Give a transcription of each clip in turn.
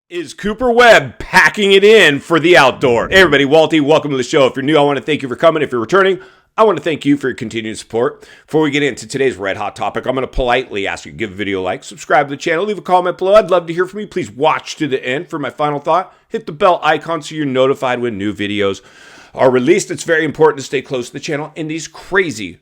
Is Cooper Webb packing it in for the outdoor? Hey everybody, Walty, welcome to the show. If you're new, I want to thank you for coming. If you're returning, I want to thank you for your continued support. Before we get into today's red hot topic, I'm going to politely ask you to give the video a like, subscribe to the channel, leave a comment below. I'd love to hear from you. Please watch to the end for my final thought. Hit the bell icon so you're notified when new videos are released. It's very important to stay close to the channel in these crazy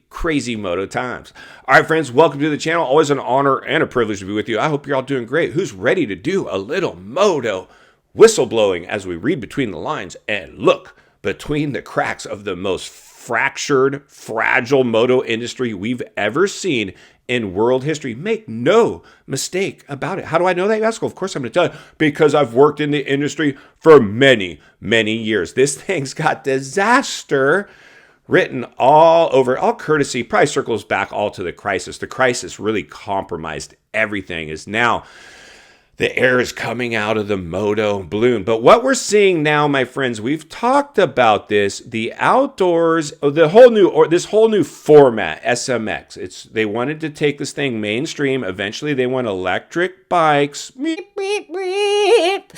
moto times. All right, friends, welcome to the channel. Always an honor and a privilege to be with you. I hope you're all doing great. Who's ready to do a little moto whistleblowing as we read between the lines and look between the cracks of the most fractured, fragile moto industry we've ever seen in world history? Make no mistake about it. How do I know that, you ask? Well, of course I'm going to tell you, because I've worked in the industry for many years. This thing's got disaster written all over, all courtesy, probably circles back all to the crisis. The crisis really compromised everything. Is now the air is coming out of the moto balloon. But what we're seeing now, my friends, we've talked about this, the outdoors, this whole new format, SMX. They wanted to take this thing mainstream. Eventually they want electric bikes. Beep, beep, beep.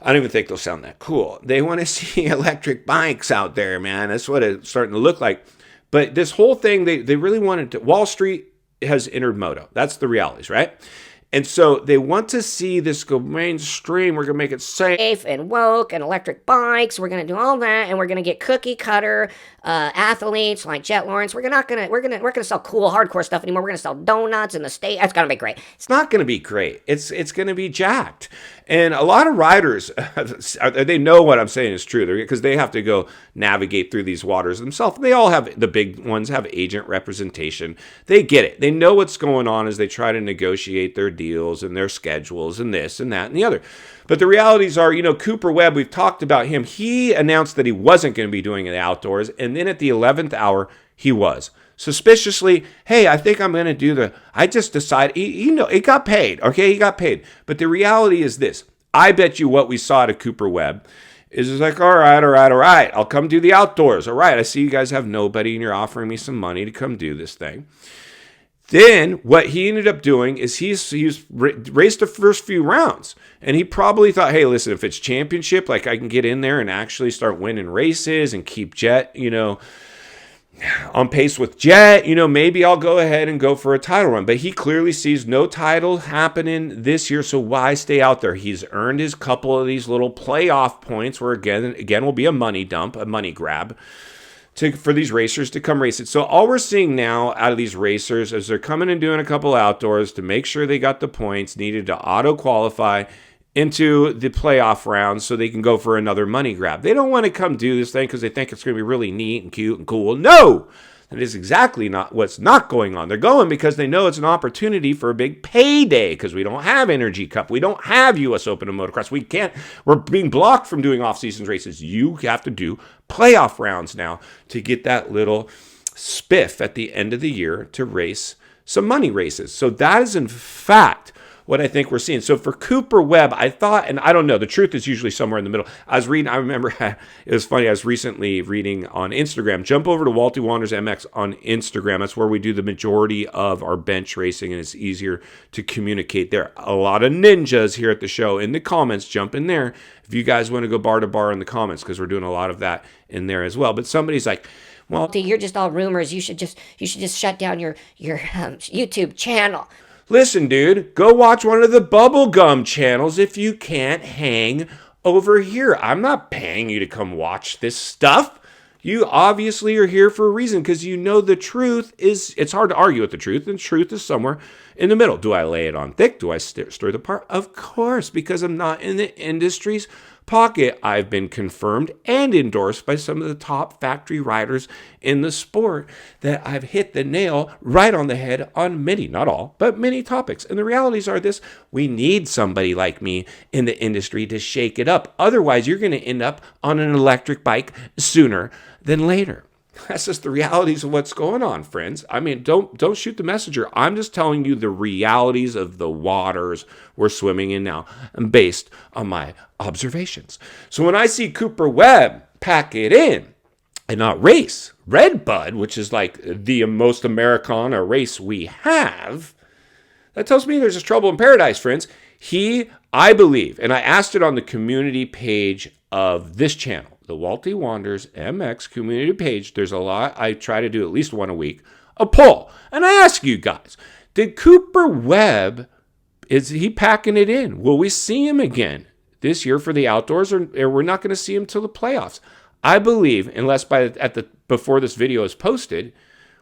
I don't even think they'll sound that cool. They want to see electric bikes out there, man. That's what it's starting to look like. But this whole thing, they really wanted to, Wall Street has entered moto. That's the realities, right? And so they want to see this go mainstream. We're going to make it safe and woke and electric bikes. We're going to do all that, and we're going to get cookie cutter athletes like Jet Lawrence. We're not going to sell cool hardcore stuff anymore. We're going to sell donuts in the state. That's going to be great. It's not going to be great. It's going to be jacked. And a lot of riders, they know what I'm saying is true, because they have to go navigate through these waters themselves. They all have, the big ones have agent representation. They get it. They know what's going on as they try to negotiate their deals and their schedules and this and that and the other. But the realities are, Cooper Webb, we've talked about him. He announced that he wasn't going to be doing the outdoors. And then at the 11th hour, he was. Suspiciously, hey, I think I'm going to do I just decided, it got paid, okay? He got paid. But the reality is this. I bet you what we saw at Cooper Webb is like, all right, I'll come do the outdoors. All right, I see you guys have nobody and you're offering me some money to come do this thing. Then what he ended up doing is he's raced the first few rounds, and he probably thought, hey, listen, if it's championship, like I can get in there and actually start winning races and keep Jet, on pace with Jet, maybe I'll go ahead and go for a title run. But he clearly sees no title happening this year, so why stay out there? He's earned his couple of these little playoff points where again will be a money dump, a money grab for these racers to come race it. So all we're seeing now out of these racers is they're coming and doing a couple outdoors to make sure they got the points needed to auto-qualify into the playoff rounds so they can go for another money grab. They don't want to come do this thing because they think it's going to be really neat and cute and cool. No! That is exactly not what's not going on. They're going because they know it's an opportunity for a big payday, because we don't have Energy Cup. We don't have U.S. Open and Motocross. We're being blocked from doing off-season races. You have to do playoff rounds now to get that little spiff at the end of the year to race some money races. So that is, in fact, what I think we're seeing. So for Cooper Webb, I thought, and I don't know, the truth is usually somewhere in the middle. I remember, it was funny, I was recently reading on Instagram. Jump over to Walty Wanders MX on Instagram. That's where we do the majority of our bench racing, and it's easier to communicate there. A lot of ninjas here at the show. In the comments, jump in there if you guys want to go bar to bar in the comments, because we're doing a lot of that in there as well. But somebody's like, well, you're just all rumors. You should just shut down your YouTube channel. Listen, dude, go watch one of the bubblegum channels if you can't hang over here. I'm not paying you to come watch this stuff. You obviously are here for a reason, because the truth is, it's hard to argue with the truth, and truth is somewhere in the middle. Do I lay it on thick? Do I stir the part? Of course, because I'm not in the industry's pocket. I've been confirmed and endorsed by some of the top factory riders in the sport that I've hit the nail right on the head on many, not all, but many topics. And the realities are this: we need somebody like me in the industry to shake it up. Otherwise, you're going to end up on an electric bike sooner than later. That's just the realities of what's going on, friends. I mean, don't shoot the messenger. I'm just telling you the realities of the waters we're swimming in now, and based on my observations. So when I see Cooper Webb pack it in and not race Red Bud, which is like the most Americana race we have, that tells me there's just trouble in paradise, friends. I believe, and I asked it on the community page of this channel, the Walty Wanders MX community page. There's a lot. I try to do at least one a week, a poll. And I ask you guys, did Cooper Webb, is he packing it in? Will we see him again this year for the outdoors, or we're not going to see him till the playoffs? I believe, unless before this video is posted,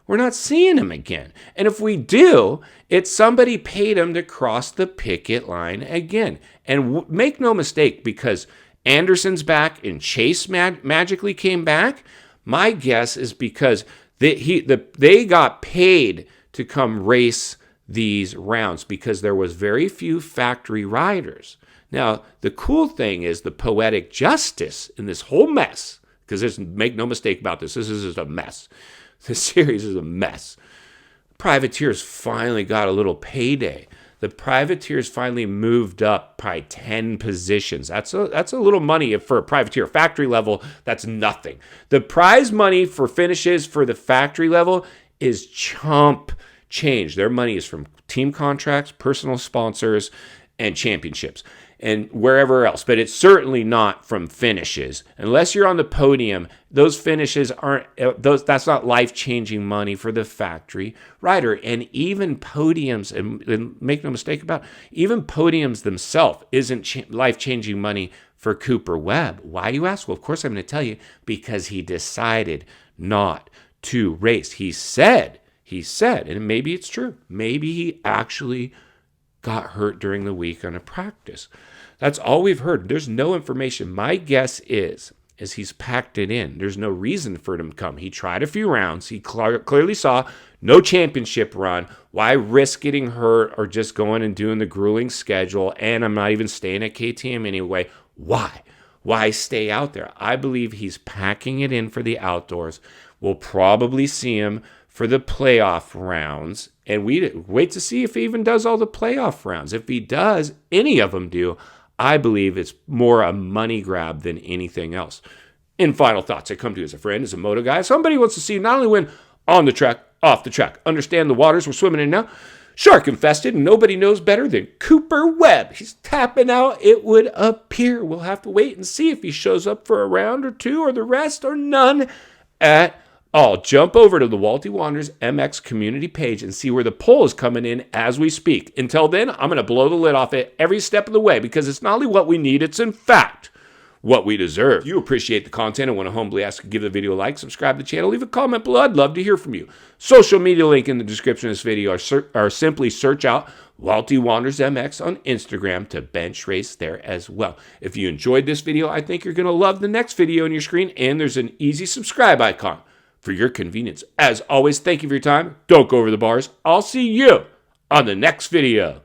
we're not seeing him again. And if we do, it's somebody paid him to cross the picket line again. And make no mistake, because Anderson's back and Chase magically came back, my guess is because they got paid to come race these rounds because there was very few factory riders. Now, the cool thing is the poetic justice in this whole mess, because make no mistake about this is a mess. This series is a mess. Privateers finally got a little payday. The privateers finally moved up by 10 positions. That's a little money for a privateer. Factory level, that's nothing. The prize money for finishes for the factory level is chump change. Their money is from team contracts, personal sponsors, and championships, and wherever else. But it's certainly not from finishes. Unless you're on the podium, those finishes aren't, that's not life-changing money for the factory rider. And even podiums, and make no mistake about it, even podiums themselves isn't life-changing money for Cooper Webb. Why, you ask? Well, of course I'm going to tell you, because he decided not to race. He said, and maybe it's true, maybe he actually got hurt during the week on a practice. That's all we've heard. There's no information. My guess is he's packed it in. There's no reason for him to come. He tried a few rounds. He clearly saw no championship run. Why risk getting hurt or just going and doing the grueling schedule? And I'm not even staying at KTM anyway. Why stay out there? I believe he's packing it in for the outdoors. We'll probably see him for the playoff rounds, and we wait to see if he even does all the playoff rounds. If he does, any of them do, I believe it's more a money grab than anything else. In final thoughts, I come to you as a friend, as a moto guy. Somebody wants to see not only win on the track, off the track, understand the waters we're swimming in now, shark infested, and nobody knows better than Cooper Webb. He's tapping out, it would appear. We'll have to wait and see if he shows up for a round or two, or the rest, or none at all. Jump over to the Walty Wanders MX community page and see where the poll is coming in as we speak. Until then, I'm going to blow the lid off it every step of the way, because it's not only what we need, it's in fact what we deserve. If you appreciate the content and want to humbly ask to give the video a like, subscribe to the channel, leave a comment below. I'd love to hear from you. Social media link in the description of this video, or simply search out Walty Wanders MX on Instagram to bench race there as well. If you enjoyed this video, I think you're going to love the next video on your screen, and there's an easy subscribe icon for your convenience. As always, thank you for your time. Don't go over the bars. I'll see you on the next video.